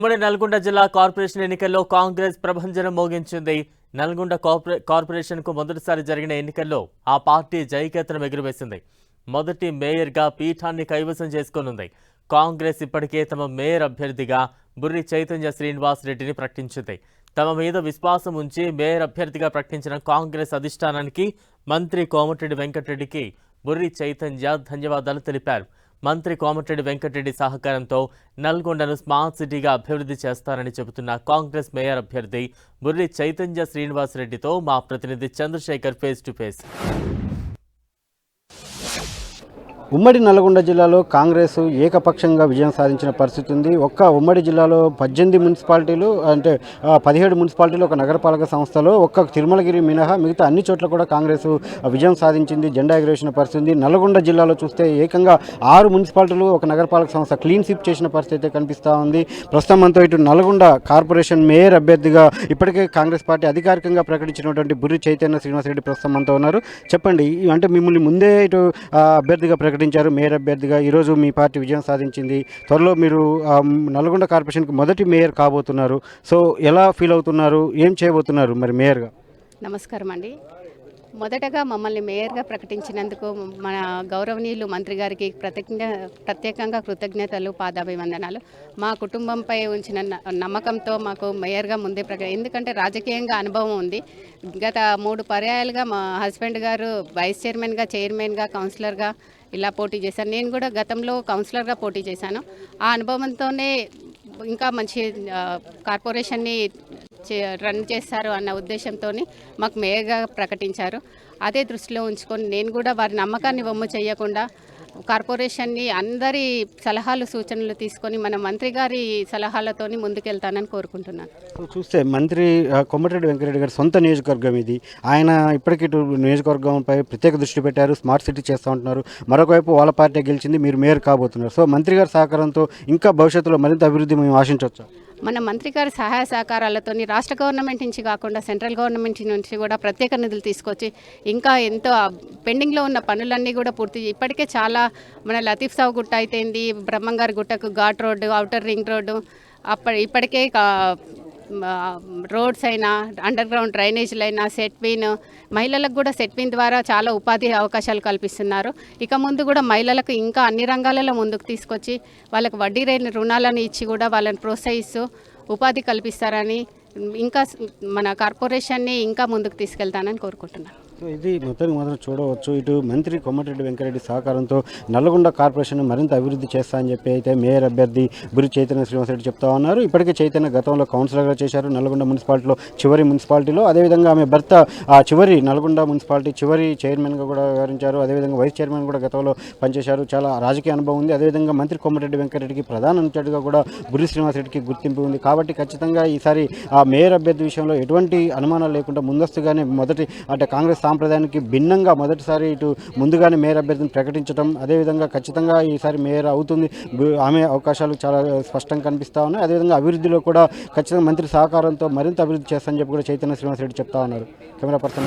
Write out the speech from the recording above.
ఉమ్మడి నల్గొండ జిల్లా కార్పొరేషన్ ఎన్నికల్లో కాంగ్రెస్ ప్రభంజనం మోగించింది. నల్గొండ కార్పొరేషన్కు మొదటిసారి జరిగిన ఎన్నికల్లో ఆ పార్టీ జయకేతనం ఎగురవేసింది. మొదటి మేయర్గా పీఠాన్ని కైవసం చేసుకోనుంది. కాంగ్రెస్ ఇప్పటికే తమ మేయర్ అభ్యర్థిగా బుర్రి చైతన్య శ్రీనివాస్ రెడ్డిని ప్రకటించింది. తమ మీద విశ్వాసం ఉంచి మేయర్ అభ్యర్థిగా ప్రకటించిన కాంగ్రెస్ అధిష్టానానికి మంత్రి కోమటిరెడ్డి వెంకటరెడ్డికి బుర్రి చైతన్య ధన్యవాదాలు తెలిపారు. మంత్రి కోమటిరెడ్డి వెంకటరెడ్డి సహకారంతో నల్గొండను స్మార్ట్ సిటీగా అభివృద్ధి చేస్తారని చెబుతున్న కాంగ్రెస్ మేయర్ అభ్యర్థి బుర్రి చైతన్య శ్రీనివాస్ రెడ్డితో మా ప్రతినిధి చంద్రశేఖర్ ఫేస్ టు ఫేస్. ఉమ్మడి నల్గొండ జిల్లాలో కాంగ్రెస్ ఏకపక్షంగా విజయం సాధించిన పరిస్థితి ఉంది. ఉమ్మడి జిల్లాలో 18 మున్సిపాలిటీలు అంటే 17 మున్సిపాలిటీలు ఒక నగరపాలక సంస్థలో తిరుమలగిరి మినహా మిగతా అన్ని చోట్ల కూడా కాంగ్రెస్ విజయం సాధించింది. జెండా ఎగురేసిన పరిస్థితి ఉంది. నల్గొండ జిల్లాలో చూస్తే ఏకంగా 6 మున్సిపాలిటీలు ఒక నగరపాలక సంస్థ క్లీన్ స్వీప్ చేసిన పరిస్థితి అయితే కనిపిస్తూ ఉంది. ప్రస్తుతం మనతో ఇటు నల్గొండ కార్పొరేషన్ మేయర్ అభ్యర్థిగా ఇప్పటికే కాంగ్రెస్ పార్టీ అధికారికంగా ప్రకటించినటువంటి బుర్రి చైతన్య శ్రీనివాస్ రెడ్డి ప్రస్తుతం మనతో ఉన్నారు. చెప్పండి, అంటే మిమ్మల్ని ముందే ఇటు అభ్యర్థిగా మేయర్ అభ్యర్థిగా ఈరోజు మీ పార్టీ విజయం సాధించింది. త్వరలో మీరు నల్గొండ కార్పొరేషన్కి మొదటి మేయర్ కాబోతున్నారు. సో ఎలా ఫీల్ అవుతున్నారు, ఏం చేయబోతున్నారు మరి మేయర్గా? నమస్కారం అండి. మొదటగా మమ్మల్ని మేయర్గా ప్రకటించినందుకు మన గౌరవనీయులు మంత్రి గారికి ప్రత్యేకంగా కృతజ్ఞతలు, పాదాభివందనాలు. మా కుటుంబంపై ఉంచిన నమ్మకంతో మాకు మేయర్గా ముందే ఎందుకంటే రాజకీయంగా అనుభవం ఉంది. గత 3 పర్యాయాలుగా మా హస్బెండ్ గారు వైస్ చైర్మన్గా, చైర్మన్గా, కౌన్సిలర్గా ఇలా పోటీ చేశాను. నేను కూడా గతంలో కౌన్సిలర్గా పోటీ చేశాను. ఆ అనుభవంతోనే ఇంకా మంచి కార్పొరేషన్ని రన్ చేస్తారు అన్న ఉద్దేశంతో మాకు మేయర్గా ప్రకటించారు. అదే దృష్టిలో ఉంచుకొని నేను కూడా వారి నమ్మకాన్ని వమ్ము చేయకుండా కార్పొరేషన్ని అందరి సలహాలు, సూచనలు తీసుకొని మన మంత్రి గారి సలహాలతోని ముందుకెళ్తానని కోరుకుంటున్నాను. చూస్తే మంత్రి కోమటిరెడ్డి వెంకటరెడ్డి గారి సొంత నియోజకవర్గం ఇది. ఆయన ఇప్పటికీ నియోజకవర్గంపై ప్రత్యేక దృష్టి పెట్టారు. స్మార్ట్ సిటీ చేస్తూ ఉంటున్నారు. మరొక వైపు వాళ్ళ పార్టీ గెలిచింది, మీరు మేయర్ కాబోతున్నారు. సో మంత్రి గారి సహకారంతో ఇంకా భవిష్యత్తులో మరింత అభివృద్ధి మేము ఆశించవచ్చు. మన మంత్రి గారి సహాయ సహకారాలతో రాష్ట్ర గవర్నమెంట్ నుంచి కాకుండా సెంట్రల్ గవర్నమెంట్ నుంచి కూడా ప్రత్యేక నిధులు తీసుకొచ్చి ఇంకా ఎంతో పెండింగ్లో ఉన్న పనులన్నీ కూడా పూర్తి. ఇప్పటికే చాలా మన లతీఫ్ సాగు గుట్ట అయితేంది, బ్రహ్మంగారి గుట్టకు ghat road, outer ring road, ఇప్పటికే రోడ్స్ అయినా, అండర్ గ్రౌండ్ డ్రైనేజీలు అయినా, సెట్విన్, మహిళలకు కూడా సెట్విన్ ద్వారా చాలా ఉపాధి అవకాశాలు కల్పిస్తున్నారు. ఇక ముందు కూడా మహిళలకు ఇంకా అన్ని రంగాలలో ముందుకు తీసుకొచ్చి వాళ్ళకు వడ్డీ లేని రుణాలను ఇచ్చి కూడా వాళ్ళని ప్రోత్సహిస్తూ ఉపాధి కల్పిస్తారని, ఇంకా మన కార్పొరేషన్ని ఇంకా ముందుకు తీసుకెళ్తానని కోరుకుంటున్నాను. ఇది మొత్తం చూడవచ్చు. ఇటు మంత్రి కోమటిరెడ్డి వెంకటరెడ్డి సహకారంతో నల్గొండ కార్పొరేషన్ మరింత అభివృద్ధి చేస్తా అని చెప్పి అయితే మేయర్ అభ్యర్థి బుర్రి చైతన్య శ్రీనివాస్ రెడ్డి చెప్తా ఉన్నారు. ఇప్పటికే చైతన్య గతంలో కౌన్సిలర్గా చేశారు నల్గొండ మున్సిపాలిటీలో, చివరి మున్సిపాలిటీలో. అదేవిధంగా ఆమె భర్త చివరి నల్గొండ మున్సిపాలిటీ చివరి చైర్మన్గా కూడా వ్యవహరించారు. అదేవిధంగా వైస్ చైర్మన్ కూడా గతంలో పనిచేశారు. చాలా రాజకీయ అనుభవం ఉంది. అదేవిధంగా మంత్రి కోమటిరెడ్డి వెంకటరెడ్డికి ప్రధాన అనుచరుడుగా కూడా బుర్రి శ్రీనివాస్ రెడ్డికి గుర్తింపు ఉంది. కాబట్టి ఖచ్చితంగా ఈసారి ఆ మేయర్ అభ్యర్థి విషయంలో ఎటువంటి అనుమానాలు లేకుండా ముందస్తుగానే అంటే కాంగ్రెస్ సాంప్రదాయానికి భిన్నంగా మొదటిసారి ఇటు ముందుగానే మేయర్ అభ్యర్థిని ప్రకటించడం, అదేవిధంగా ఖచ్చితంగా ఈసారి మేయర్ అవుతుంది, ఆమె అవకాశాలు చాలా స్పష్టంగా కనిపిస్తూ ఉన్నాయి. అదేవిధంగా అభివృద్ధిలో కూడా ఖచ్చితంగా మంత్రి సహకారంతో మరింత అభివృద్ధి చేస్తామని చెప్పి కూడా చైతన్య శ్రీనివాస్ రెడ్డి చెప్తా ఉన్నారు. Camera person